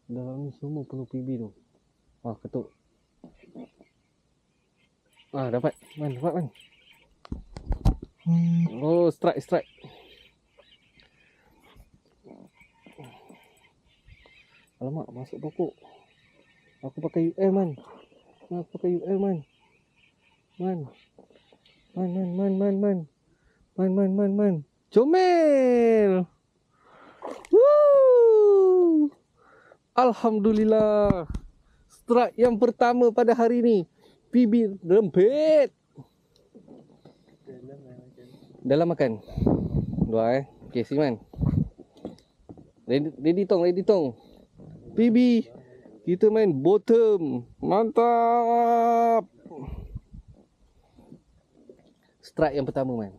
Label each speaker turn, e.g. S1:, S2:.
S1: Dalam ni semua penuh PB tu. Wah, ketuk. Dapat. Dapat man. Oh, strike. Alamak, masuk pokok. Aku pakai UL man. Man. Comel. Woo! Alhamdulillah. Strike yang pertama pada hari ni. PB rempit. Dalam makan. Dua Okay, Siman. Ready tong. PB. Kita main bottom. Mantap. Strike yang pertama man.